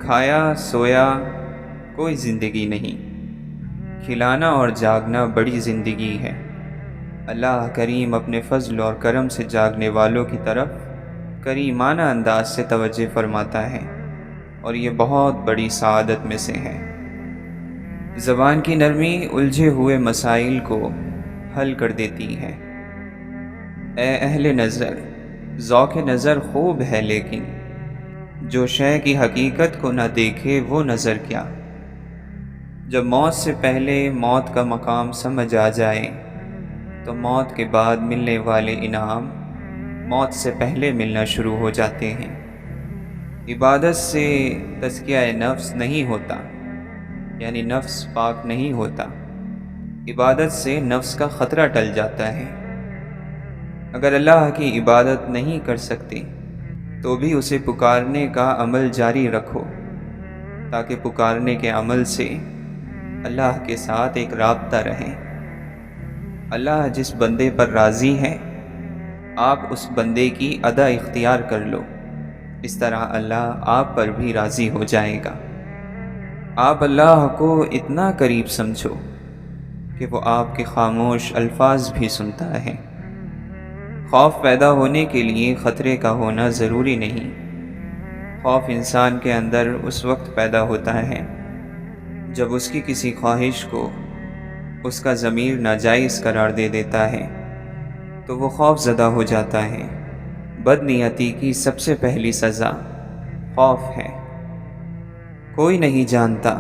کھایا سویا کوئی زندگی نہیں، کھلانا اور جاگنا بڑی زندگی ہے۔ اللہ کریم اپنے فضل اور کرم سے جاگنے والوں کی طرف کریمانہ انداز سے توجہ فرماتا ہے، اور یہ بہت بڑی سعادت میں سے ہے۔ زبان کی نرمی الجھے ہوئے مسائل کو حل کر دیتی ہے۔ اے اہل نظر، ذوق نظر خوب ہے لیکن جو شے کی حقیقت کو نہ دیکھے وہ نظر کیا۔ جب موت سے پہلے موت کا مقام سمجھ آ جائے تو موت کے بعد ملنے والے انعام موت سے پہلے ملنا شروع ہو جاتے ہیں۔ عبادت سے تزکیہ نفس نہیں ہوتا، یعنی نفس پاک نہیں ہوتا۔ عبادت سے نفس کا خطرہ ٹل جاتا ہے۔ اگر اللہ کی عبادت نہیں کر سکتے تو بھی اسے پکارنے کا عمل جاری رکھو، تاکہ پکارنے کے عمل سے اللہ کے ساتھ ایک رابطہ رہے۔ اللہ جس بندے پر راضی ہے آپ اس بندے کی ادا اختیار کر لو، اس طرح اللہ آپ پر بھی راضی ہو جائے گا۔ آپ اللہ کو اتنا قریب سمجھو کہ وہ آپ کے خاموش الفاظ بھی سنتا ہے۔ خوف پیدا ہونے کے لیے خطرے کا ہونا ضروری نہیں۔ خوف انسان کے اندر اس وقت پیدا ہوتا ہے جب اس کی کسی خواہش کو اس کا ضمیر ناجائز قرار دے دیتا ہے، تو وہ خوف زدہ ہو جاتا ہے۔ بدنیتی کی سب سے پہلی سزا خوف ہے۔ کوئی نہیں جانتا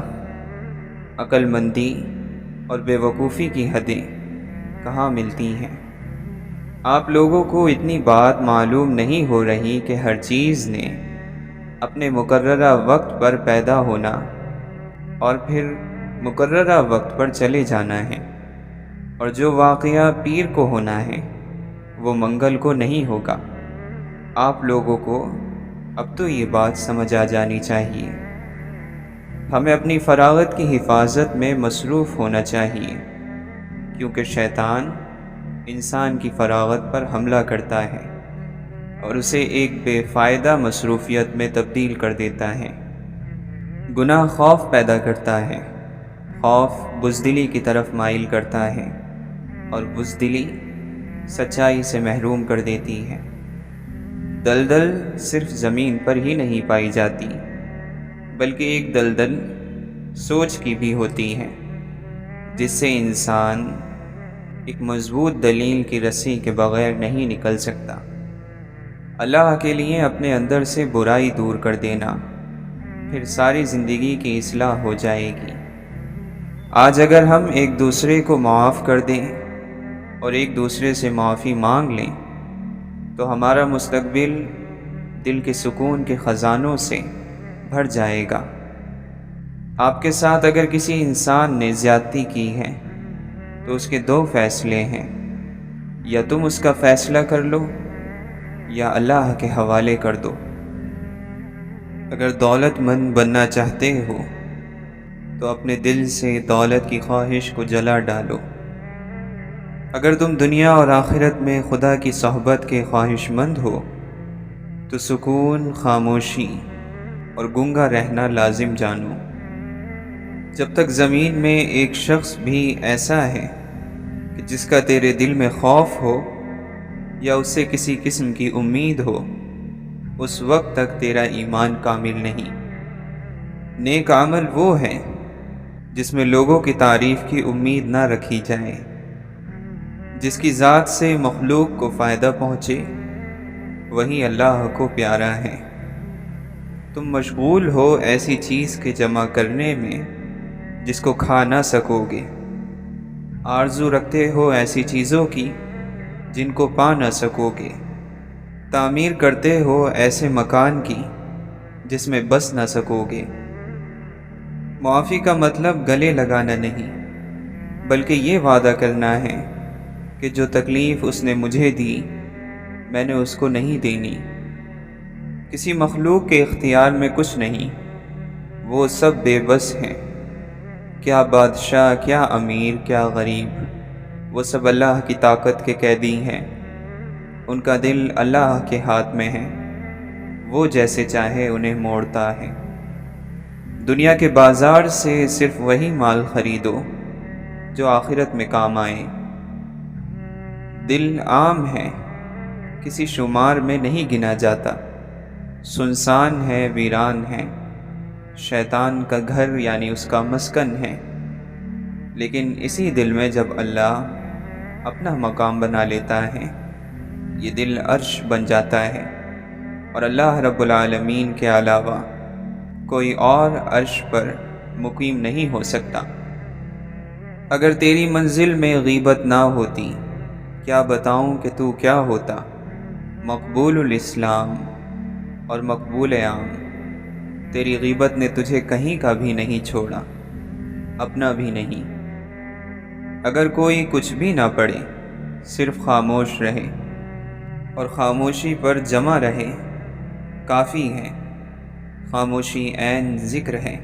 عقل مندی اور بے وقوفی کی حدیں کہاں ملتی ہیں۔ آپ لوگوں کو اتنی بات معلوم نہیں ہو رہی کہ ہر چیز نے اپنے مقررہ وقت پر پیدا ہونا اور پھر مقررہ وقت پر چلے جانا ہے، اور جو واقعہ پیر کو ہونا ہے وہ منگل کو نہیں ہوگا۔ آپ لوگوں کو اب تو یہ بات سمجھ آ جانی چاہیے۔ ہمیں اپنی فراغت کی حفاظت میں مصروف ہونا چاہیے، کیونکہ شیطان انسان کی فراغت پر حملہ کرتا ہے اور اسے ایک بے فائدہ مصروفیت میں تبدیل کر دیتا ہے۔ گناہ خوف پیدا کرتا ہے، خوف بزدلی کی طرف مائل کرتا ہے، اور بزدلی سچائی سے محروم کر دیتی ہے۔ دلدل صرف زمین پر ہی نہیں پائی جاتی، بلکہ ایک دلدل سوچ کی بھی ہوتی ہے، جس سے انسان ایک مضبوط دلیل کی رسی کے بغیر نہیں نکل سکتا۔ اللہ کے لیے اپنے اندر سے برائی دور کر دینا، پھر ساری زندگی کی اصلاح ہو جائے گی۔ آج اگر ہم ایک دوسرے کو معاف کر دیں اور ایک دوسرے سے معافی مانگ لیں تو ہمارا مستقبل دل کے سکون کے خزانوں سے بھر جائے گا۔ آپ کے ساتھ اگر کسی انسان نے زیادتی کی ہے تو اس کے دو فیصلے ہیں، یا تم اس کا فیصلہ کر لو یا اللہ کے حوالے کر دو۔ اگر دولت مند بننا چاہتے ہو تو اپنے دل سے دولت کی خواہش کو جلا ڈالو۔ اگر تم دنیا اور آخرت میں خدا کی صحبت کے خواہش مند ہو تو سکون، خاموشی اور گنگا رہنا لازم جانو۔ جب تک زمین میں ایک شخص بھی ایسا ہے کہ جس کا تیرے دل میں خوف ہو یا اس سے کسی قسم کی امید ہو، اس وقت تک تیرا ایمان کامل نہیں۔ نیک عمل وہ ہے جس میں لوگوں کی تعریف کی امید نہ رکھی جائے، جس کی ذات سے مخلوق کو فائدہ پہنچے، وہی اللہ کو پیارا ہے۔ تم مشغول ہو ایسی چیز کے جمع کرنے میں جس کو کھا نہ سکو گے، آرزو رکھتے ہو ایسی چیزوں کی جن کو پا نہ سکو گے، تعمیر کرتے ہو ایسے مکان کی جس میں بس نہ سکو گے۔ معافی کا مطلب گلے لگانا نہیں، بلکہ یہ وعدہ کرنا ہے کہ جو تکلیف اس نے مجھے دی میں نے اس کو نہیں دینی۔ کسی مخلوق کے اختیار میں کچھ نہیں، وہ سب بے بس ہیں، کیا بادشاہ، کیا امیر، کیا غریب، وہ سب اللہ کی طاقت کے قیدی ہیں۔ ان کا دل اللہ کے ہاتھ میں ہے، وہ جیسے چاہے انہیں موڑتا ہے۔ دنیا کے بازار سے صرف وہی مال خریدو جو آخرت میں کام آئے۔ دل عام ہے، کسی شمار میں نہیں گنا جاتا، سنسان ہے، ویران ہے، شیطان کا گھر یعنی اس کا مسکن ہے۔ لیکن اسی دل میں جب اللہ اپنا مقام بنا لیتا ہے، یہ دل عرش بن جاتا ہے، اور اللہ رب العالمین کے علاوہ کوئی اور عرش پر مقیم نہیں ہو سکتا۔ اگر تیری منزل میں غیبت نہ ہوتی، کیا بتاؤں کہ تو کیا ہوتا؟ مقبول الاسلام اور مقبول عام، تیری غیبت نے تجھے کہیں کا بھی نہیں چھوڑا، اپنا بھی نہیں۔ اگر کوئی کچھ بھی نہ پڑھے، صرف خاموش رہے اور خاموشی پر جمع رہے، کافی ہے۔ خاموشی عین ذکر ہے۔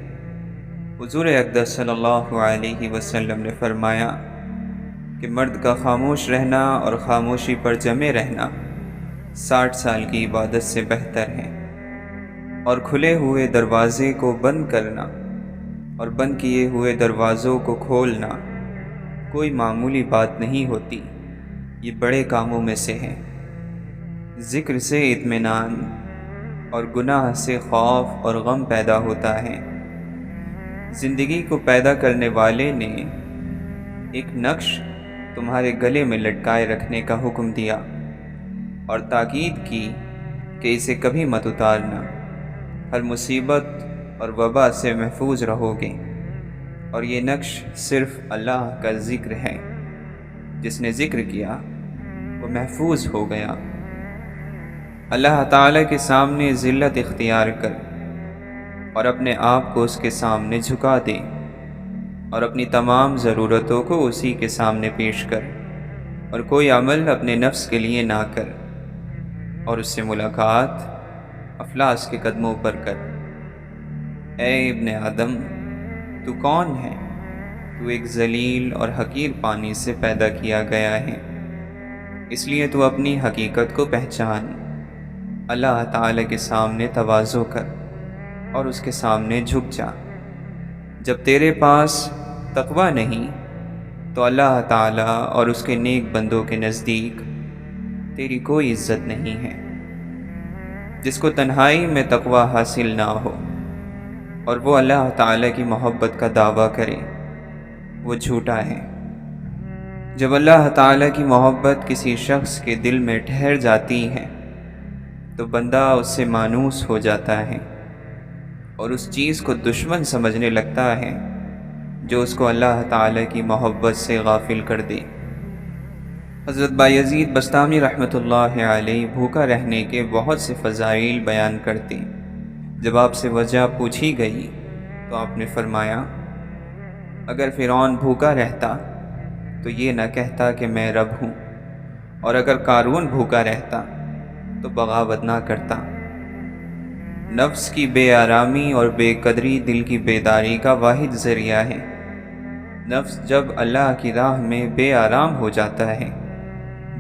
حضور اقدس صلی اللہ علیہ وسلم نے فرمایا کہ مرد کا خاموش رہنا اور خاموشی پر جمے رہنا 60 سال کی عبادت سے بہتر ہے، اور کھلے ہوئے دروازے کو بند کرنا اور بند کیے ہوئے دروازوں کو کھولنا کوئی معمولی بات نہیں ہوتی، یہ بڑے کاموں میں سے ہے۔ ذکر سے اطمینان اور گناہ سے خوف اور غم پیدا ہوتا ہے۔ زندگی کو پیدا کرنے والے نے ایک نقش تمہارے گلے میں لٹکائے رکھنے کا حکم دیا اور تاکید کی کہ اسے کبھی مت اتارنا، ہر مصیبت اور وبا سے محفوظ رہو گے۔ اور یہ نقش صرف اللہ کا ذکر ہے، جس نے ذکر کیا وہ محفوظ ہو گیا۔ اللہ تعالیٰ کے سامنے ذلت اختیار کر اور اپنے آپ کو اس کے سامنے جھکا دے، اور اپنی تمام ضرورتوں کو اسی کے سامنے پیش کر، اور کوئی عمل اپنے نفس کے لیے نہ کر، اور اس سے ملاقات افلاس کے قدموں پر کر۔ اے ابن آدم، تو کون ہے؟ تو ایک ذلیل اور حقیر پانی سے پیدا کیا گیا ہے، اس لیے تو اپنی حقیقت کو پہچان۔ اللہ تعالیٰ کے سامنے تواضع کر اور اس کے سامنے جھک جا۔ جب تیرے پاس تقوی نہیں تو اللہ تعالیٰ اور اس کے نیک بندوں کے نزدیک تیری کوئی عزت نہیں ہے۔ جس کو تنہائی میں تقوی حاصل نہ ہو اور وہ اللہ تعالیٰ کی محبت کا دعویٰ کرے، وہ جھوٹا ہے۔ جب اللہ تعالیٰ کی محبت کسی شخص کے دل میں ٹھہر جاتی ہے تو بندہ اس سے مانوس ہو جاتا ہے اور اس چیز کو دشمن سمجھنے لگتا ہے جو اس کو اللہ تعالیٰ کی محبت سے غافل کر دے۔ حضرت بایزید بستامی رحمۃ اللہ علیہ بھوکا رہنے کے بہت سے فضائل بیان کرتے۔ جب آپ سے وجہ پوچھی گئی تو آپ نے فرمایا، اگر فرعون بھوکا رہتا تو یہ نہ کہتا کہ میں رب ہوں، اور اگر قارون بھوکا رہتا تو بغاوت نہ کرتا۔ نفس کی بے آرامی اور بے قدری دل کی بیداری کا واحد ذریعہ ہے۔ نفس جب اللہ کی راہ میں بے آرام ہو جاتا ہے،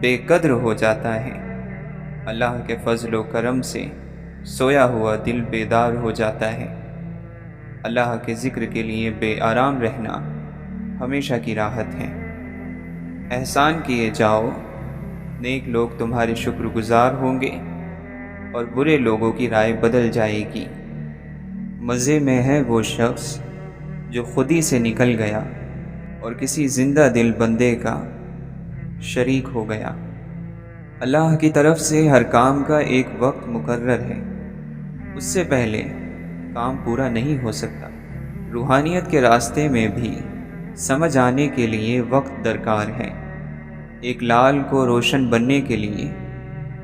بے قدر ہو جاتا ہے، اللہ کے فضل و کرم سے سویا ہوا دل بیدار ہو جاتا ہے۔ اللہ کے ذکر کے لیے بے آرام رہنا ہمیشہ کی راحت ہے۔ احسان کیے جاؤ، نیک لوگ تمہارے شکر گزار ہوں گے اور برے لوگوں کی رائے بدل جائے گی۔ مزے میں ہے وہ شخص جو خود ہی سے نکل گیا اور کسی زندہ دل بندے کا شریک ہو گیا۔ اللہ کی طرف سے ہر کام کا ایک وقت مقرر ہے، اس سے پہلے کام پورا نہیں ہو سکتا۔ روحانیت کے راستے میں بھی سمجھ آنے کے لیے وقت درکار ہے۔ ایک لال کو روشن بننے کے لیے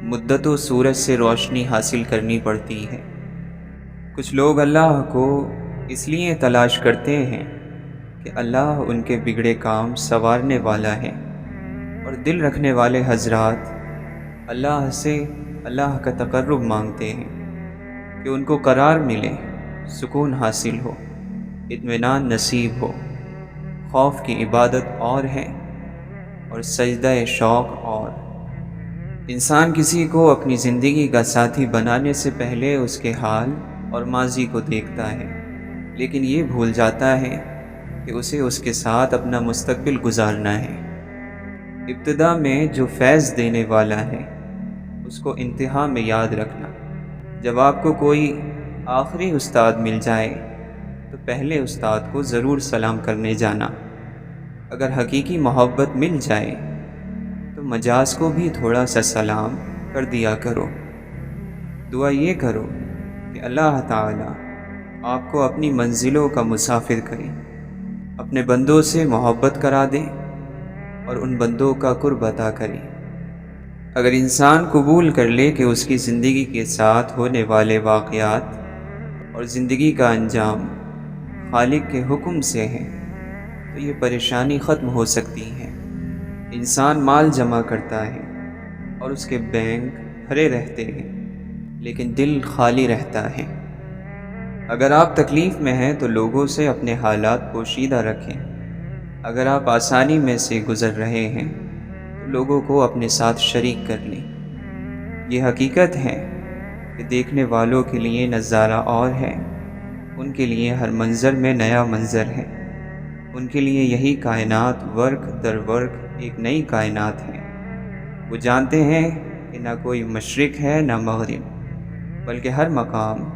مدتوں سورج سے روشنی حاصل کرنی پڑتی ہے۔ کچھ لوگ اللہ کو اس لیے تلاش کرتے ہیں کہ اللہ ان کے بگڑے کام سنوارنے والا ہے، اور دل رکھنے والے حضرات اللہ سے اللہ کا تقرب مانگتے ہیں کہ ان کو قرار ملے، سکون حاصل ہو، اطمینان نصیب ہو۔ خوف کی عبادت اور ہے اور سجدہ شوق اور۔ انسان کسی کو اپنی زندگی کا ساتھی بنانے سے پہلے اس کے حال اور ماضی کو دیکھتا ہے، لیکن یہ بھول جاتا ہے کہ اسے اس کے ساتھ اپنا مستقبل گزارنا ہے۔ ابتدا میں جو فیض دینے والا ہے اس کو انتہا میں یاد رکھنا۔ جب آپ کو کوئی آخری استاد مل جائے تو پہلے استاد کو ضرور سلام کرنے جانا۔ اگر حقیقی محبت مل جائے تو مجاز کو بھی تھوڑا سا سلام کر دیا کرو۔ دعا یہ کرو کہ اللہ تعالیٰ آپ کو اپنی منزلوں کا مسافر کرے، اپنے بندوں سے محبت کرا دے اور ان بندوں کا قرب عطا کرے۔ اگر انسان قبول کر لے کہ اس کی زندگی کے ساتھ ہونے والے واقعات اور زندگی کا انجام خالق کے حکم سے ہے تو یہ پریشانی ختم ہو سکتی ہے۔ انسان مال جمع کرتا ہے اور اس کے بینک بھرے رہتے ہیں لیکن دل خالی رہتا ہے۔ اگر آپ تکلیف میں ہیں تو لوگوں سے اپنے حالات پوشیدہ رکھیں۔ اگر آپ آسانی میں سے گزر رہے ہیں تو لوگوں کو اپنے ساتھ شریک کر لیں۔ یہ حقیقت ہے کہ دیکھنے والوں کے لیے نظارہ اور ہے، ان کے لیے ہر منظر میں نیا منظر ہے۔ ان کے لیے یہی کائنات ورق در ورق ایک نئی کائنات ہے۔ وہ جانتے ہیں کہ نہ کوئی مشرق ہے نہ مغرب، بلکہ ہر مقام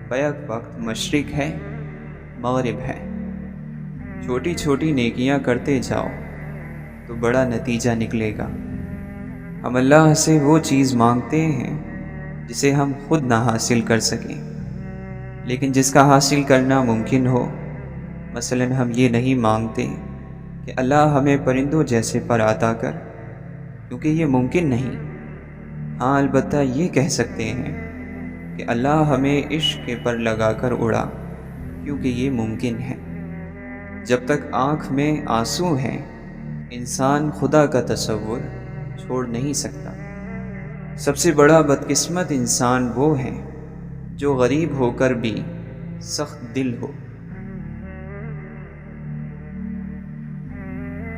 بیک وقت مشرق ہے مغرب ہے۔ چھوٹی چھوٹی نیکیاں کرتے جاؤ تو بڑا نتیجہ نکلے گا۔ ہم اللہ سے وہ چیز مانگتے ہیں جسے ہم خود نہ حاصل کر سکیں لیکن جس کا حاصل کرنا ممکن ہو۔ مثلا ہم یہ نہیں مانگتے کہ اللہ ہمیں پرندوں جیسے پر عطا کر، کیونکہ یہ ممکن نہیں۔ ہاں البتہ یہ کہہ سکتے ہیں کہ اللہ ہمیں عشق کے پر لگا کر اڑا، کیونکہ یہ ممکن ہے۔ جب تک آنکھ میں آنسو ہیں انسان خدا کا تصور چھوڑ نہیں سکتا۔ سب سے بڑا بدقسمت انسان وہ ہے جو غریب ہو کر بھی سخت دل ہو۔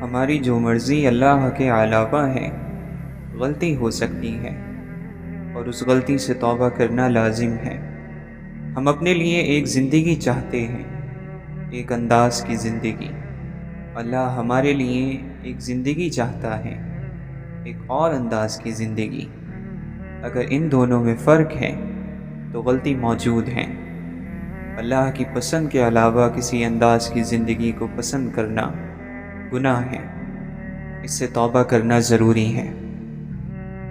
ہماری جو مرضی اللہ کے علاوہ ہے غلطی ہو سکتی ہے اور اس غلطی سے توبہ کرنا لازم ہے۔ ہم اپنے لیے ایک زندگی چاہتے ہیں، ایک انداز کی زندگی۔ اللہ ہمارے لیے ایک زندگی چاہتا ہے، ایک اور انداز کی زندگی۔ اگر ان دونوں میں فرق ہے تو غلطی موجود ہے۔ اللہ کی پسند کے علاوہ کسی انداز کی زندگی کو پسند کرنا گناہ ہے، اس سے توبہ کرنا ضروری ہے۔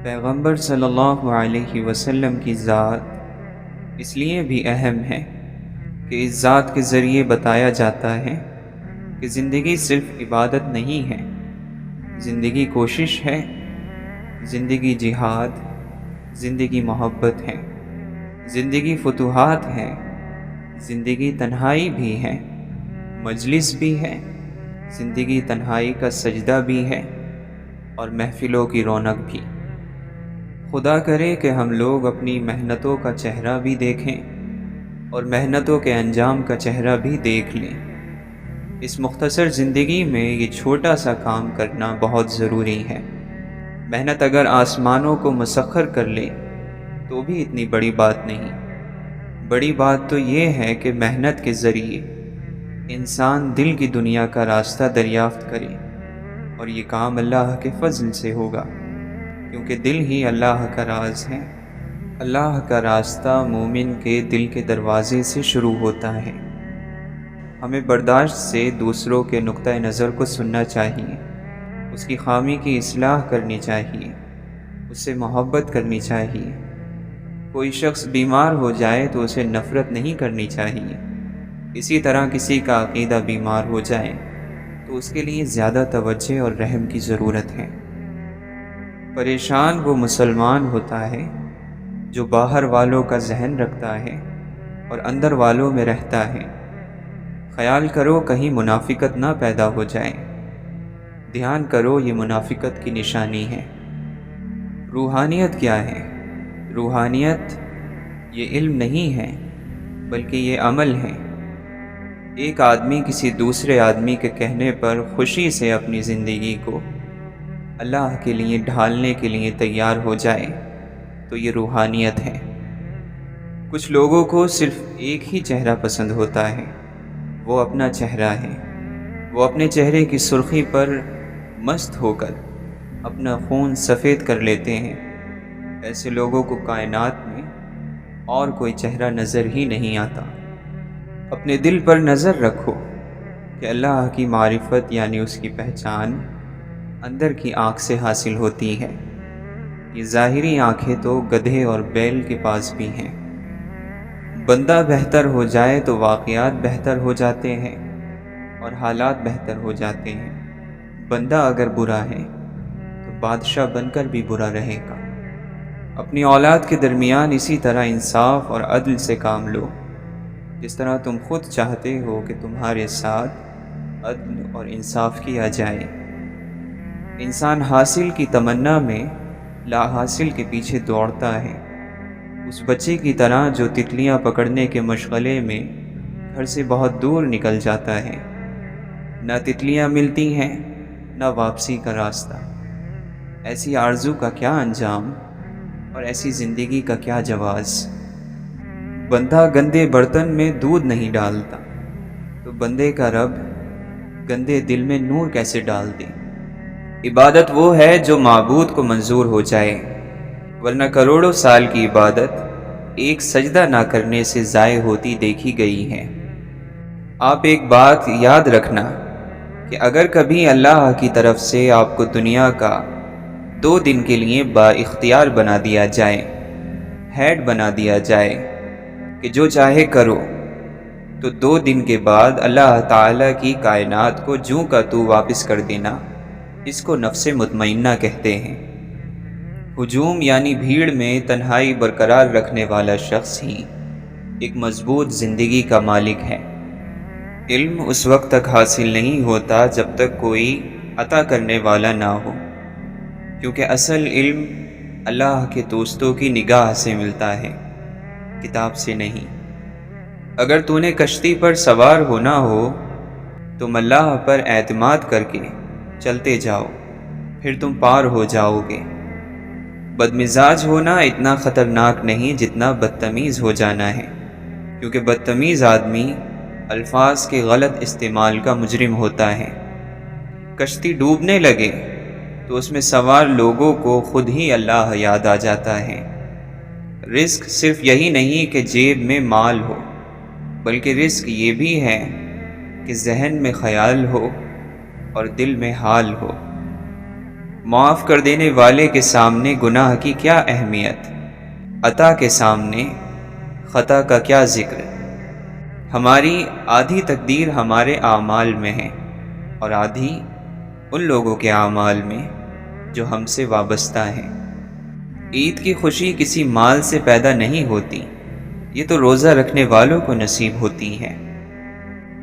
پیغمبر صلی اللہ علیہ وسلم کی ذات اس لیے بھی اہم ہے کہ اس ذات کے ذریعے بتایا جاتا ہے کہ زندگی صرف عبادت نہیں ہے، زندگی کوشش ہے، زندگی جہاد، زندگی محبت ہے، زندگی فتوحات ہے، زندگی تنہائی بھی ہے، مجلس بھی ہے، زندگی تنہائی کا سجدہ بھی ہے اور محفلوں کی رونق بھی۔ خدا کرے کہ ہم لوگ اپنی محنتوں کا چہرہ بھی دیکھیں اور محنتوں کے انجام کا چہرہ بھی دیکھ لیں۔ اس مختصر زندگی میں یہ چھوٹا سا کام کرنا بہت ضروری ہے۔ محنت اگر آسمانوں کو مسخر کر لے تو بھی اتنی بڑی بات نہیں۔ بڑی بات تو یہ ہے کہ محنت کے ذریعے انسان دل کی دنیا کا راستہ دریافت کرے، اور یہ کام اللہ کے فضل سے ہوگا، کیونکہ دل ہی اللہ کا راز ہے۔ اللہ کا راستہ مومن کے دل کے دروازے سے شروع ہوتا ہے۔ ہمیں برداشت سے دوسروں کے نقطہ نظر کو سننا چاہیے، اس کی خامی کی اصلاح کرنی چاہیے، اس سے محبت کرنی چاہیے۔ کوئی شخص بیمار ہو جائے تو اسے نفرت نہیں کرنی چاہیے۔ اسی طرح کسی کا عقیدہ بیمار ہو جائے تو اس کے لیے زیادہ توجہ اور رحم کی ضرورت ہے۔ پریشان وہ مسلمان ہوتا ہے جو باہر والوں کا ذہن رکھتا ہے اور اندر والوں میں رہتا ہے۔ خیال کرو کہیں منافقت نہ پیدا ہو جائے۔ دھیان کرو یہ منافقت کی نشانی ہے۔ روحانیت کیا ہے؟ روحانیت یہ علم نہیں ہے بلکہ یہ عمل ہے۔ ایک آدمی کسی دوسرے آدمی کے کہنے پر خوشی سے اپنی زندگی کو اللہ کے لیے ڈھالنے کے لیے تیار ہو جائے تو یہ روحانیت ہے۔ کچھ لوگوں کو صرف ایک ہی چہرہ پسند ہوتا ہے، وہ اپنا چہرہ ہے، وہ اپنے چہرے کی سرخی پر مست ہو کر اپنا خون سفید کر لیتے ہیں۔ ایسے لوگوں کو کائنات میں اور کوئی چہرہ نظر ہی نہیں آتا۔ اپنے دل پر نظر رکھو کہ اللہ کی معرفت یعنی اس کی پہچان اندر کی آنکھ سے حاصل ہوتی ہے۔ یہ ظاہری آنکھیں تو گدھے اور بیل کے پاس بھی ہیں۔ بندہ بہتر ہو جائے تو واقعات بہتر ہو جاتے ہیں اور حالات بہتر ہو جاتے ہیں۔ بندہ اگر برا ہے تو بادشاہ بن کر بھی برا رہے گا۔ اپنی اولاد کے درمیان اسی طرح انصاف اور عدل سے کام لو، جس طرح تم خود چاہتے ہو کہ تمہارے ساتھ عدل اور انصاف کیا جائے۔ انسان حاصل کی تمنا میں لا حاصل کے پیچھے دوڑتا ہے، اس بچے کی طرح جو تتلیاں پکڑنے کے مشغلے میں گھر سے بہت دور نکل جاتا ہے۔ نہ تتلیاں ملتی ہیں نہ واپسی کا راستہ۔ ایسی آرزو کا کیا انجام اور ایسی زندگی کا کیا جواز؟ بندہ گندے برتن میں دودھ نہیں ڈالتا تو بندے کا رب گندے دل میں نور کیسے ڈال دے؟ عبادت وہ ہے جو معبود کو منظور ہو جائے، ورنہ کروڑوں سال کی عبادت ایک سجدہ نہ کرنے سے ضائع ہوتی دیکھی گئی ہے۔ آپ ایک بات یاد رکھنا کہ اگر کبھی اللہ کی طرف سے آپ کو دنیا کا 2 دن کے لیے با اختیار بنا دیا جائے، ہیڈ بنا دیا جائے کہ جو چاہے کرو، تو 2 دن کے بعد اللہ تعالیٰ کی کائنات کو جوں کا تو واپس کر دینا، اس کو نفس مطمئنہ کہتے ہیں۔ ہجوم یعنی بھیڑ میں تنہائی برقرار رکھنے والا شخص ہی ایک مضبوط زندگی کا مالک ہے۔ علم اس وقت تک حاصل نہیں ہوتا جب تک کوئی عطا کرنے والا نہ ہو، کیونکہ اصل علم اللہ کے دوستوں کی نگاہ سے ملتا ہے، کتاب سے نہیں۔ اگر تو نے کشتی پر سوار ہونا ہو تو اللہ پر اعتماد کر کے چلتے جاؤ، پھر تم پار ہو جاؤ گے۔ بدمزاج ہونا اتنا خطرناک نہیں جتنا بدتمیز ہو جانا ہے، کیونکہ بدتمیز آدمی الفاظ کے غلط استعمال کا مجرم ہوتا ہے۔ کشتی ڈوبنے لگے تو اس میں سوار لوگوں کو خود ہی اللہ یاد آ جاتا ہے۔ رزق صرف یہی نہیں کہ جیب میں مال ہو، بلکہ رزق یہ بھی ہے کہ ذہن میں خیال ہو اور دل میں حال ہو۔ معاف کر دینے والے کے سامنے گناہ کی کیا اہمیت، عطا کے سامنے خطا کا کیا ذکر۔ ہماری آدھی تقدیر ہمارے اعمال میں ہے اور آدھی ان لوگوں کے اعمال میں جو ہم سے وابستہ ہیں۔ عید کی خوشی کسی مال سے پیدا نہیں ہوتی، یہ تو روزہ رکھنے والوں کو نصیب ہوتی ہے۔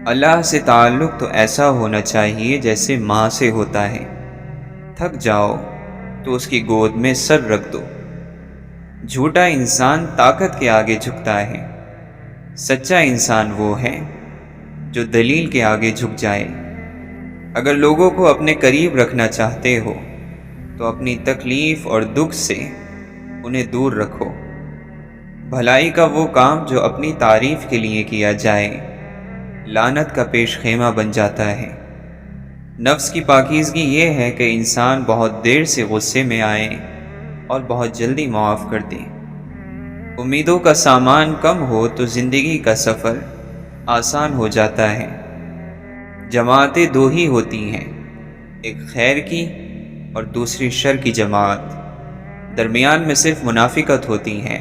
اللہ سے تعلق تو ایسا ہونا چاہیے جیسے ماں سے ہوتا ہے۔ تھک جاؤ تو اس کی گود میں سر رکھ دو۔ جھوٹا انسان طاقت کے آگے جھکتا ہے، سچا انسان وہ ہے جو دلیل کے آگے جھک جائے۔ اگر لوگوں کو اپنے قریب رکھنا چاہتے ہو تو اپنی تکلیف اور دکھ سے انہیں دور رکھو۔ بھلائی کا وہ کام جو اپنی تعریف کے لیے کیا جائے لعنت کا پیش خیمہ بن جاتا ہے۔ نفس کی پاکیزگی یہ ہے کہ انسان بہت دیر سے غصے میں آئے اور بہت جلدی معاف کر دے۔ امیدوں کا سامان کم ہو تو زندگی کا سفر آسان ہو جاتا ہے۔ جماعتیں 2 ہی ہوتی ہیں، ایک خیر کی اور دوسری شر کی جماعت۔ درمیان میں صرف منافقت ہوتی ہے۔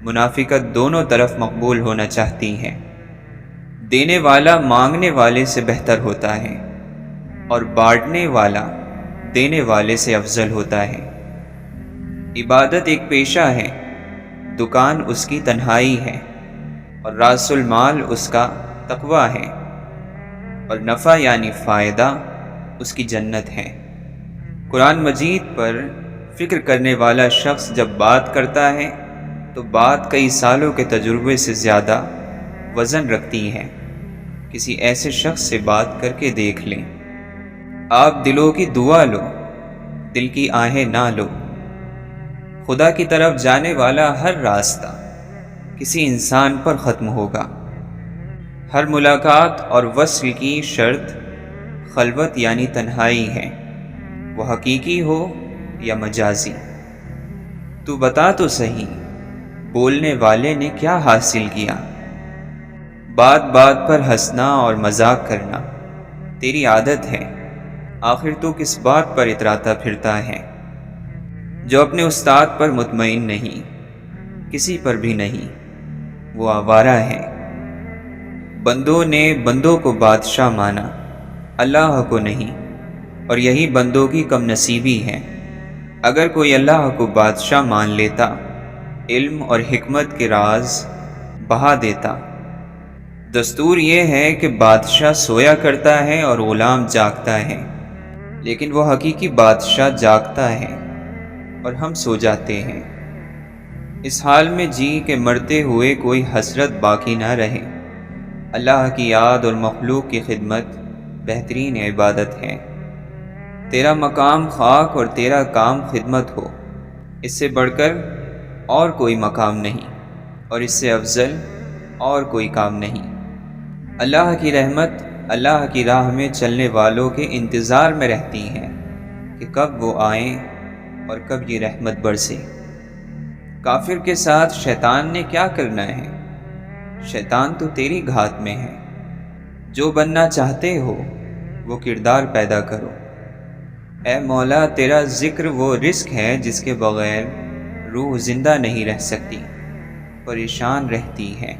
منافقت دونوں طرف مقبول ہونا چاہتی ہے۔ دینے والا مانگنے والے سے بہتر ہوتا ہے اور بانٹنے والا دینے والے سے افضل ہوتا ہے۔ عبادت ایک پیشہ ہے، دکان اس کی تنہائی ہے، اور راس المال اس کا تقویٰ ہے، اور نفع یعنی فائدہ اس کی جنت ہے۔ قرآن مجید پر فکر کرنے والا شخص جب بات کرتا ہے تو بات کئی سالوں کے تجربے سے زیادہ وزن رکھتی ہے۔ کسی ایسے شخص سے بات کر کے دیکھ لیں۔ آپ دلوں کی دعا لو، دل کی آہیں نہ لو۔ خدا کی طرف جانے والا ہر راستہ کسی انسان پر ختم ہوگا۔ ہر ملاقات اور وصل کی شرط خلوت یعنی تنہائی ہے، وہ حقیقی ہو یا مجازی۔ تو بتا تو صحیح، بولنے والے نے کیا حاصل کیا؟ بات بات پر ہنسنا اور مذاق کرنا تیری عادت ہے، آخر تو کس بات پر اتراتا پھرتا ہے؟ جو اپنے استاد پر مطمئن نہیں، کسی پر بھی نہیں، وہ آوارہ ہے۔ بندوں نے بندوں کو بادشاہ مانا، اللہ کو نہیں، اور یہی بندوں کی کم نصیبی ہے۔ اگر کوئی اللہ کو بادشاہ مان لیتا، علم اور حکمت کے راز بہا دیتا۔ دستور یہ ہے کہ بادشاہ سویا کرتا ہے اور غلام جاگتا ہے، لیکن وہ حقیقی بادشاہ جاگتا ہے اور ہم سو جاتے ہیں۔ اس حال میں جی کہ مرتے ہوئے کوئی حسرت باقی نہ رہے۔ اللہ کی یاد اور مخلوق کی خدمت بہترین عبادت ہے۔ تیرا مقام خاک اور تیرا کام خدمت ہو، اس سے بڑھ کر اور کوئی مقام نہیں، اور اس سے افضل اور کوئی کام نہیں۔ اللہ کی رحمت اللہ کی راہ میں چلنے والوں کے انتظار میں رہتی ہے کہ کب وہ آئیں اور کب یہ رحمت برسے۔ کافر کے ساتھ شیطان نے کیا کرنا ہے؟ شیطان تو تیری گھات میں ہے۔ جو بننا چاہتے ہو وہ کردار پیدا کرو۔ اے مولا، تیرا ذکر وہ رزق ہے جس کے بغیر روح زندہ نہیں رہ سکتی، پریشان رہتی ہے۔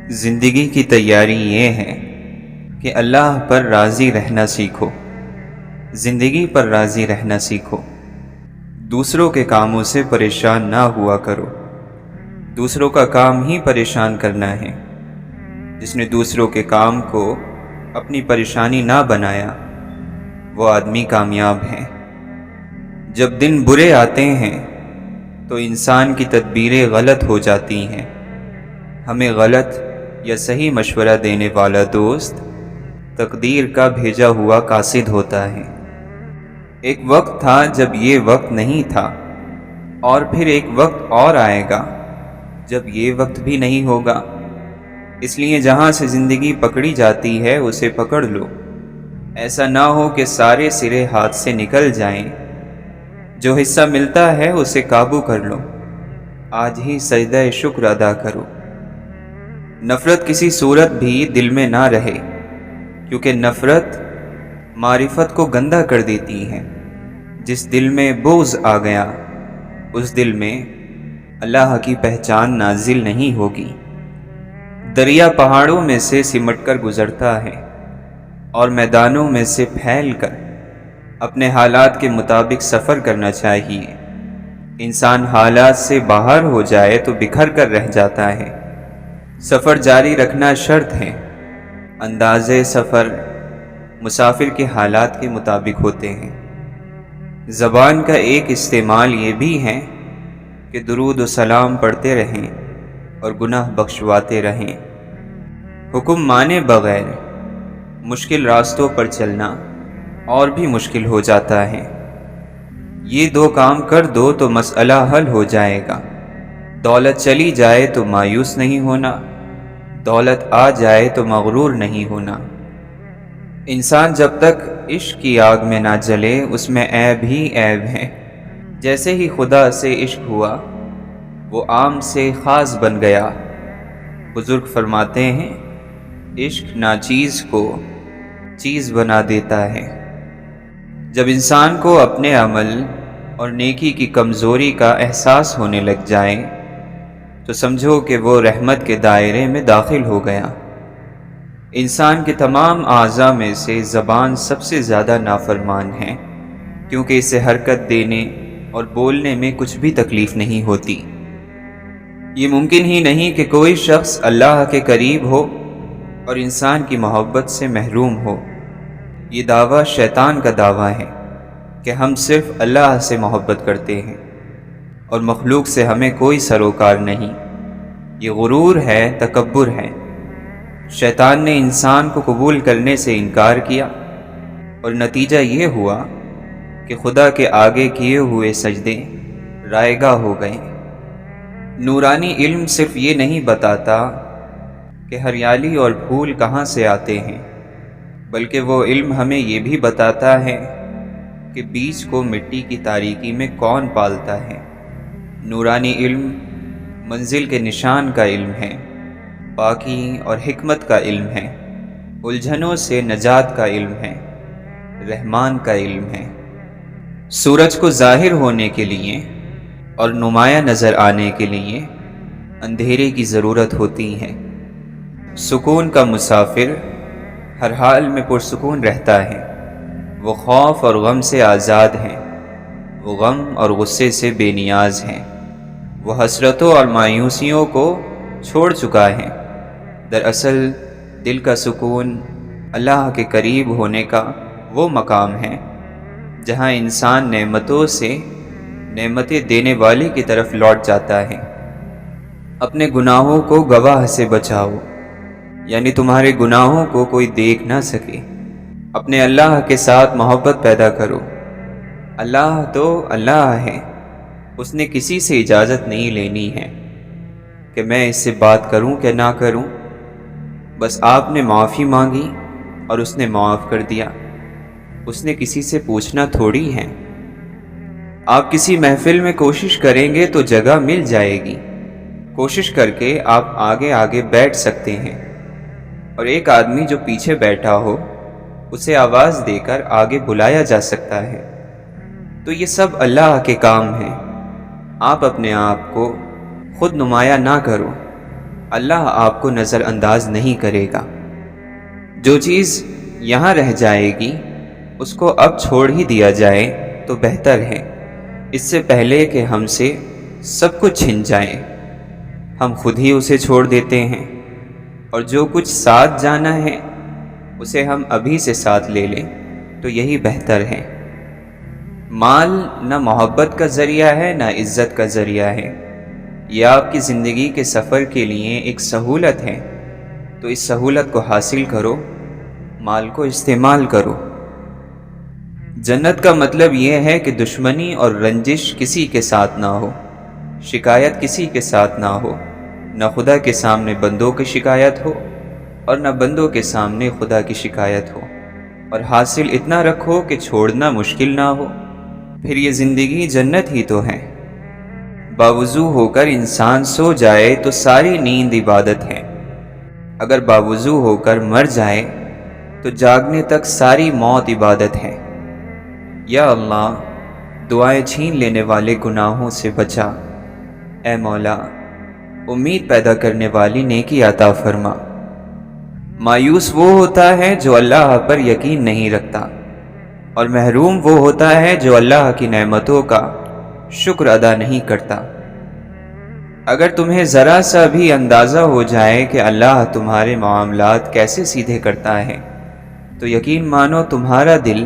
زندگی کی تیاری یہ ہے کہ اللہ پر راضی رہنا سیکھو، زندگی پر راضی رہنا سیکھو۔ دوسروں کے کاموں سے پریشان نہ ہوا کرو، دوسروں کا کام ہی پریشان کرنا ہے۔ جس نے دوسروں کے کام کو اپنی پریشانی نہ بنایا، وہ آدمی کامیاب ہے۔ جب دن برے آتے ہیں تو انسان کی تدبیریں غلط ہو جاتی ہیں۔ ہمیں غلط یا صحیح مشورہ دینے والا دوست تقدیر کا بھیجا ہوا قاصد ہوتا ہے۔ ایک وقت تھا جب یہ وقت نہیں تھا، اور پھر ایک وقت اور آئے گا جب یہ وقت بھی نہیں ہوگا۔ اس لیے جہاں سے زندگی پکڑی جاتی ہے اسے پکڑ لو، ایسا نہ ہو کہ سارے سرے ہاتھ سے نکل جائیں۔ جو حصہ ملتا ہے اسے قابو کر لو، آج ہی سجدہ شکر ادا کرو۔ نفرت کسی صورت بھی دل میں نہ رہے، کیونکہ نفرت معرفت کو گندا کر دیتی ہے۔ جس دل میں بغض آ گیا، اس دل میں اللہ کی پہچان نازل نہیں ہوگی۔ دریا پہاڑوں میں سے سمٹ کر گزرتا ہے اور میدانوں میں سے پھیل کر۔ اپنے حالات کے مطابق سفر کرنا چاہیے۔ انسان حالات سے باہر ہو جائے تو بکھر کر رہ جاتا ہے۔ سفر جاری رکھنا شرط ہے۔ اندازے سفر مسافر کے حالات کے مطابق ہوتے ہیں۔ زبان کا ایک استعمال یہ بھی ہے کہ درود و سلام پڑھتے رہیں اور گناہ بخشواتے رہیں۔ حکم مانے بغیر مشکل راستوں پر چلنا اور بھی مشکل ہو جاتا ہے۔ یہ دو کام کر دو تو مسئلہ حل ہو جائے گا۔ دولت چلی جائے تو مایوس نہیں ہونا، دولت آ جائے تو مغرور نہیں ہونا۔ انسان جب تک عشق کی آگ میں نہ جلے اس میں عیب ہی عیب ہے۔ جیسے ہی خدا سے عشق ہوا وہ عام سے خاص بن گیا۔ بزرگ فرماتے ہیں عشق ناچیز کو چیز بنا دیتا ہے۔ جب انسان کو اپنے عمل اور نیکی کی کمزوری کا احساس ہونے لگ جائے تو سمجھو کہ وہ رحمت کے دائرے میں داخل ہو گیا۔ انسان کے تمام اعضاء میں سے زبان سب سے زیادہ نافرمان ہے، کیونکہ اسے حرکت دینے اور بولنے میں کچھ بھی تکلیف نہیں ہوتی۔ یہ ممکن ہی نہیں کہ کوئی شخص اللہ کے قریب ہو اور انسان کی محبت سے محروم ہو۔ یہ دعویٰ شیطان کا دعویٰ ہے کہ ہم صرف اللہ سے محبت کرتے ہیں اور مخلوق سے ہمیں کوئی سروکار نہیں۔ یہ غرور ہے، تکبر ہے۔ شیطان نے انسان کو قبول کرنے سے انکار کیا اور نتیجہ یہ ہوا کہ خدا کے آگے کیے ہوئے سجدے رائگاں ہو گئے۔ نورانی علم صرف یہ نہیں بتاتا کہ ہریالی اور پھول کہاں سے آتے ہیں، بلکہ وہ علم ہمیں یہ بھی بتاتا ہے کہ بیج کو مٹی کی تاریکی میں کون پالتا ہے۔ نورانی علم منزل کے نشان کا علم ہے، پاکی اور حکمت کا علم ہے، الجھنوں سے نجات کا علم ہے، رحمان کا علم ہے۔ سورج کو ظاہر ہونے کے لیے اور نمایاں نظر آنے کے لیے اندھیرے کی ضرورت ہوتی ہے۔ سکون کا مسافر ہر حال میں پرسکون رہتا ہے، وہ خوف اور غم سے آزاد ہیں، وہ غم اور غصے سے بے نیاز ہیں، وہ حسرتوں اور مایوسیوں کو چھوڑ چکا ہے۔ دراصل دل کا سکون اللہ کے قریب ہونے کا وہ مقام ہے جہاں انسان نعمتوں سے نعمتیں دینے والے کی طرف لوٹ جاتا ہے۔ اپنے گناہوں کو گواہ سے بچاؤ، یعنی تمہارے گناہوں کو کوئی دیکھ نہ سکے۔ اپنے اللہ کے ساتھ محبت پیدا کرو۔ اللہ تو اللہ ہے، اس نے کسی سے اجازت نہیں لینی ہے کہ میں اس سے بات کروں کہ نہ کروں۔ بس آپ نے معافی مانگی اور اس نے معاف کر دیا، اس نے کسی سے پوچھنا تھوڑی ہے۔ آپ کسی محفل میں کوشش کریں گے تو جگہ مل جائے گی، کوشش کر کے آپ آگے آگے بیٹھ سکتے ہیں، اور ایک آدمی جو پیچھے بیٹھا ہو اسے آواز دے کر آگے بلایا جا سکتا ہے۔ تو یہ سب اللہ کے کام ہیں۔ آپ اپنے آپ کو خود نمایاں نہ کرو، اللہ آپ کو نظر انداز نہیں کرے گا۔ جو چیز یہاں رہ جائے گی اس کو اب چھوڑ ہی دیا جائے تو بہتر ہے، اس سے پہلے کہ ہم سے سب کچھ چھن جائے۔ ہم خود ہی اسے چھوڑ دیتے ہیں، اور جو کچھ ساتھ جانا ہے اسے ہم ابھی سے ساتھ لے لیں تو یہی بہتر ہے۔ مال نہ محبت کا ذریعہ ہے نہ عزت کا ذریعہ ہے، یہ آپ کی زندگی کے سفر کے لیے ایک سہولت ہے، تو اس سہولت کو حاصل کرو، مال کو استعمال کرو۔ جنت کا مطلب یہ ہے کہ دشمنی اور رنجش کسی کے ساتھ نہ ہو، شکایت کسی کے ساتھ نہ ہو، نہ خدا کے سامنے بندوں کی شکایت ہو اور نہ بندوں کے سامنے خدا کی شکایت ہو، اور حاصل اتنا رکھو کہ چھوڑنا مشکل نہ ہو، پھر یہ زندگی جنت ہی تو ہے۔ باوضو ہو کر انسان سو جائے تو ساری نیند عبادت ہے، اگر باوضو ہو کر مر جائے تو جاگنے تک ساری موت عبادت ہے۔ یا اللہ، دعائیں چھین لینے والے گناہوں سے بچا، اے مولا امید پیدا کرنے والی نیکی عطا فرما۔ مایوس وہ ہوتا ہے جو اللہ پر یقین نہیں رکھتا، اور محروم وہ ہوتا ہے جو اللہ کی نعمتوں کا شکر ادا نہیں کرتا۔ اگر تمہیں ذرا سا بھی اندازہ ہو جائے کہ اللہ تمہارے معاملات کیسے سیدھے کرتا ہے تو یقین مانو تمہارا دل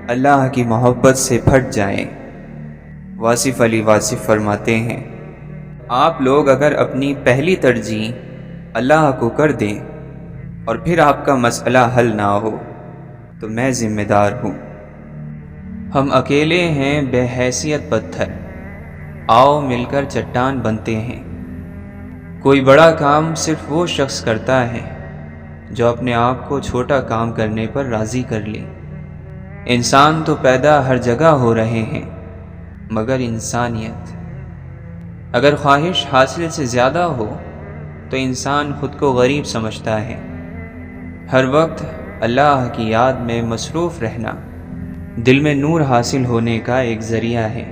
اللہ کی محبت سے پھٹ جائے۔ واصف علی واصف فرماتے ہیں، آپ لوگ اگر اپنی پہلی ترجیح اللہ کو کر دیں اور پھر آپ کا مسئلہ حل نہ ہو تو میں ذمہ دار ہوں۔ ہم اکیلے ہیں بے حیثیت پتھر، آؤ مل کر چٹان بنتے ہیں۔ کوئی بڑا کام صرف وہ شخص کرتا ہے جو اپنے آپ کو چھوٹا کام کرنے پر راضی کر لے۔ انسان تو پیدا ہر جگہ ہو رہے ہیں، مگر انسانیت، اگر خواہش حاصل سے زیادہ ہو تو انسان خود کو غریب سمجھتا ہے۔ ہر وقت اللہ کی یاد میں مصروف رہنا دل میں نور حاصل ہونے کا ایک ذریعہ ہے۔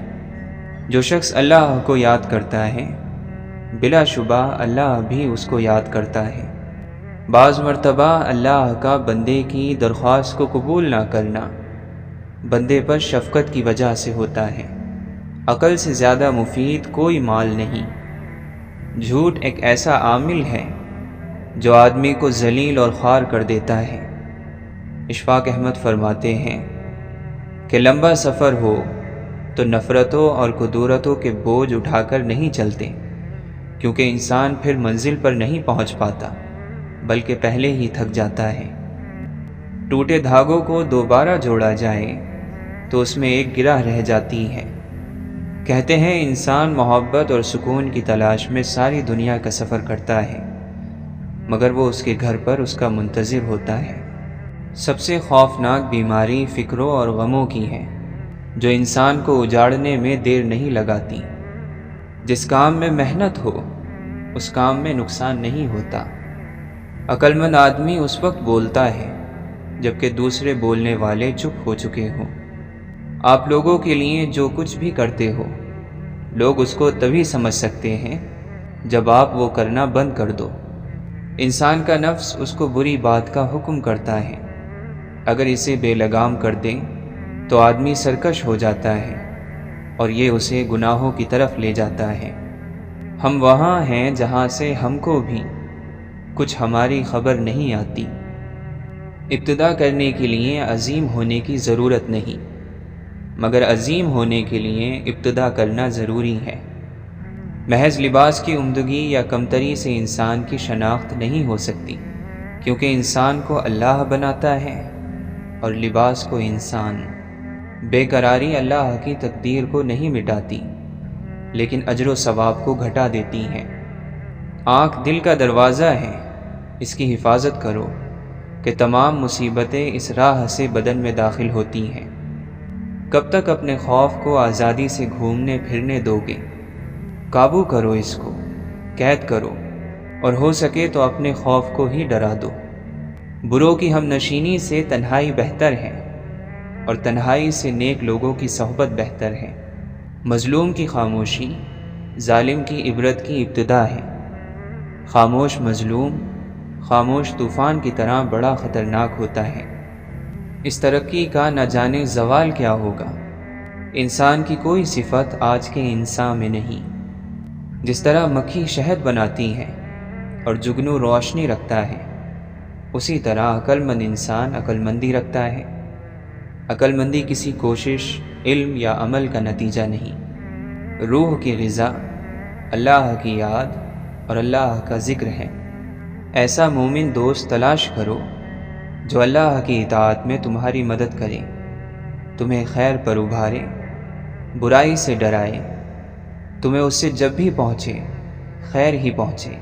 جو شخص اللہ کو یاد کرتا ہے بلا شبہ اللہ بھی اس کو یاد کرتا ہے۔ بعض مرتبہ اللہ کا بندے کی درخواست کو قبول نہ کرنا بندے پر شفقت کی وجہ سے ہوتا ہے۔ عقل سے زیادہ مفید کوئی مال نہیں۔ جھوٹ ایک ایسا عامل ہے جو آدمی کو ذلیل اور خوار کر دیتا ہے۔ اشفاق احمد فرماتے ہیں کہ لمبا سفر ہو تو نفرتوں اور کدورتوں کے بوجھ اٹھا کر نہیں چلتے، کیونکہ انسان پھر منزل پر نہیں پہنچ پاتا بلکہ پہلے ہی تھک جاتا ہے۔ ٹوٹے دھاگوں کو دوبارہ جوڑا جائے تو اس میں ایک گرہ رہ جاتی ہے۔ کہتے ہیں انسان محبت اور سکون کی تلاش میں ساری دنیا کا سفر کرتا ہے، مگر وہ اس کے گھر پر اس کا منتظر ہوتا ہے۔ سب سے خوفناک بیماری فکروں اور غموں کی ہے، جو انسان کو اجاڑنے میں دیر نہیں لگاتی۔ جس کام میں محنت ہو اس کام میں نقصان نہیں ہوتا۔ عقل مند آدمی اس وقت بولتا ہے جبکہ دوسرے بولنے والے چپ ہو چکے ہوں۔ آپ لوگوں کے لیے جو کچھ بھی کرتے ہو، لوگ اس کو تبھی سمجھ سکتے ہیں جب آپ وہ کرنا بند کر دو۔ انسان کا نفس اس کو بری بات کا حکم کرتا ہے، اگر اسے بے لگام کر دیں تو آدمی سرکش ہو جاتا ہے اور یہ اسے گناہوں کی طرف لے جاتا ہے۔ ہم وہاں ہیں جہاں سے ہم کو بھی کچھ ہماری خبر نہیں آتی۔ ابتدا کرنے کے لیے عظیم ہونے کی ضرورت نہیں، مگر عظیم ہونے کے لیے ابتدا کرنا ضروری ہے۔ محض لباس کی عمدگی یا کمتری سے انسان کی شناخت نہیں ہو سکتی، کیونکہ انسان کو اللہ بناتا ہے اور لباس کو انسان۔ بے قراری اللہ کی تقدیر کو نہیں مٹاتی، لیکن اجر و ثواب کو گھٹا دیتی ہے۔ آنکھ دل کا دروازہ ہے، اس کی حفاظت کرو کہ تمام مصیبتیں اس راہ سے بدن میں داخل ہوتی ہیں۔ کب تک اپنے خوف کو آزادی سے گھومنے پھرنے دو گے؟ قابو کرو اس کو، قید کرو، اور ہو سکے تو اپنے خوف کو ہی ڈرا دو۔ بروں کی ہم نشینی سے تنہائی بہتر ہے، اور تنہائی سے نیک لوگوں کی صحبت بہتر ہے۔ مظلوم کی خاموشی ظالم کی عبرت کی ابتدا ہے۔ خاموش مظلوم خاموش طوفان کی طرح بڑا خطرناک ہوتا ہے۔ اس ترقی کا نہ جانے زوال کیا ہوگا۔ انسان کی کوئی صفت آج کے انسان میں نہیں۔ جس طرح مکھی شہد بناتی ہے اور جگنو روشنی رکھتا ہے، اسی طرح عقل مند انسان عقل مندی رکھتا ہے۔ عقل مندی کسی کوشش، علم یا عمل کا نتیجہ نہیں۔ روح کی غذا اللہ کی یاد اور اللہ کا ذکر ہے۔ ایسا مومن دوست تلاش کرو جو اللہ کی اطاعت میں تمہاری مدد کرے، تمہیں خیر پر ابھارے، برائی سے ڈرائے، تمہیں اس سے جب بھی پہنچے خیر ہی پہنچے۔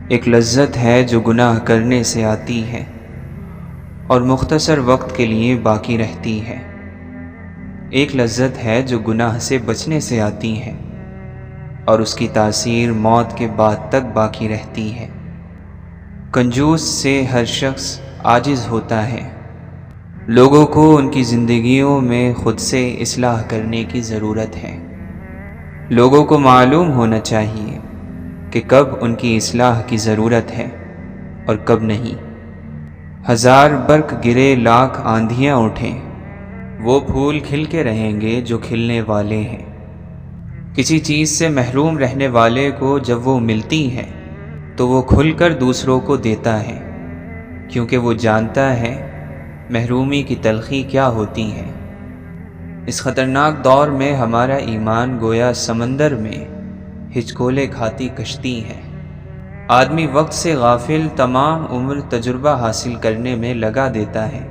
ایک لذت ہے جو گناہ کرنے سے آتی ہے اور مختصر وقت کے لیے باقی رہتی ہے۔ ایک لذت ہے جو گناہ سے بچنے سے آتی ہے اور اس کی تاثیر موت کے بعد تک باقی رہتی ہے۔ کنجوس سے ہر شخص عاجز ہوتا ہے۔ لوگوں کو ان کی زندگیوں میں خود سے اصلاح کرنے کی ضرورت ہے۔ لوگوں کو معلوم ہونا چاہیے کہ کب ان کی اصلاح کی ضرورت ہے اور کب نہیں۔ ہزار برق گرے لاکھ آندھیاں اٹھیں، وہ پھول کھل کے رہیں گے جو کھلنے والے ہیں۔ کسی چیز سے محروم رہنے والے کو جب وہ ملتی ہے تو وہ کھل کر دوسروں کو دیتا ہے، کیونکہ وہ جانتا ہے محرومی کی تلخی کیا ہوتی ہے۔ اس خطرناک دور میں ہمارا ایمان گویا سمندر میں ہچکولے کھاتی کشتی ہے۔ آدمی وقت سے غافل تمام عمر تجربہ حاصل کرنے میں لگا دیتا ہے،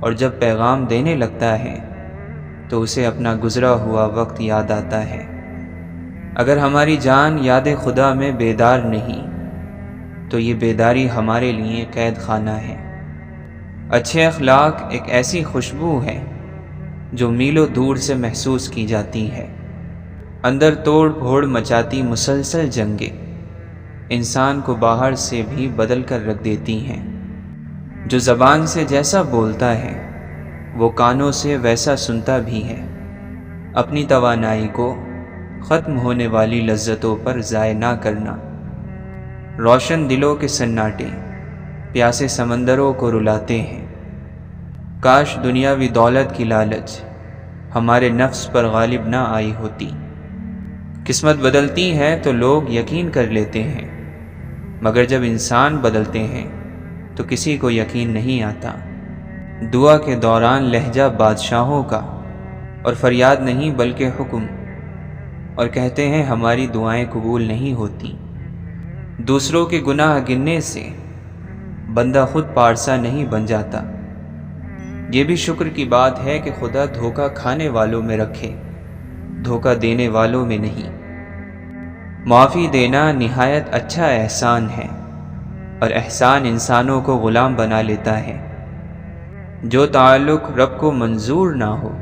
اور جب پیغام دینے لگتا ہے تو اسے اپنا گزرا ہوا وقت یاد آتا ہے۔ اگر ہماری جان یاد خدا میں بیدار نہیں تو یہ بیداری ہمارے لیے قید خانہ ہے۔ اچھے اخلاق ایک ایسی خوشبو ہے جو میلوں دور سے محسوس کی جاتی ہے۔ اندر توڑ پھوڑ مچاتی مسلسل جنگیں انسان کو باہر سے بھی بدل کر رکھ دیتی ہیں۔ جو زبان سے جیسا بولتا ہے وہ کانوں سے ویسا سنتا بھی ہے۔ اپنی توانائی کو ختم ہونے والی لذتوں پر ضائع نہ کرنا۔ روشن دلوں کے سناٹے پیاسے سمندروں کو رلاتے ہیں۔ کاش دنیاوی دولت کی لالچ ہمارے نفس پر غالب نہ آئی ہوتی۔ قسمت بدلتی ہے تو لوگ یقین کر لیتے ہیں، مگر جب انسان بدلتے ہیں تو کسی کو یقین نہیں آتا۔ دعا کے دوران لہجہ بادشاہوں کا اور فریاد نہیں بلکہ حکم، اور کہتے ہیں ہماری دعائیں قبول نہیں ہوتی۔ دوسروں کے گناہ گننے سے بندہ خود پارسا نہیں بن جاتا۔ یہ بھی شکر کی بات ہے کہ خدا دھوکہ کھانے والوں میں رکھے، دھوکہ دینے والوں میں نہیں۔ معافی دینا نہایت اچھا احسان ہے، اور احسان انسانوں کو غلام بنا لیتا ہے۔ جو تعلق رب کو منظور نہ ہو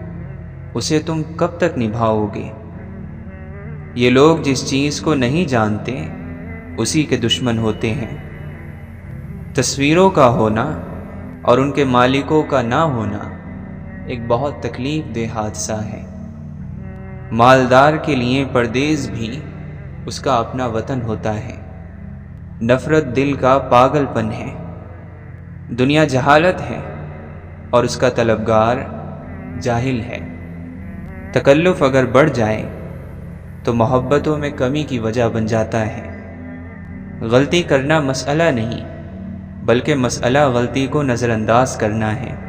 اسے تم کب تک نبھاؤ گے؟ یہ لوگ جس چیز کو نہیں جانتے اسی کے دشمن ہوتے ہیں۔ تصویروں کا ہونا اور ان کے مالکوں کا نہ ہونا ایک بہت تکلیف دہ حادثہ ہے۔ مالدار کے لیے پردیس بھی اس کا اپنا وطن ہوتا ہے۔ نفرت دل کا پاگل پن ہے۔ دنیا جہالت ہے اور اس کا طلبگار جاہل ہے۔ تکلف اگر بڑھ جائے تو محبتوں میں کمی کی وجہ بن جاتا ہے۔ غلطی کرنا مسئلہ نہیں بلکہ مسئلہ غلطی کو نظر انداز کرنا ہے۔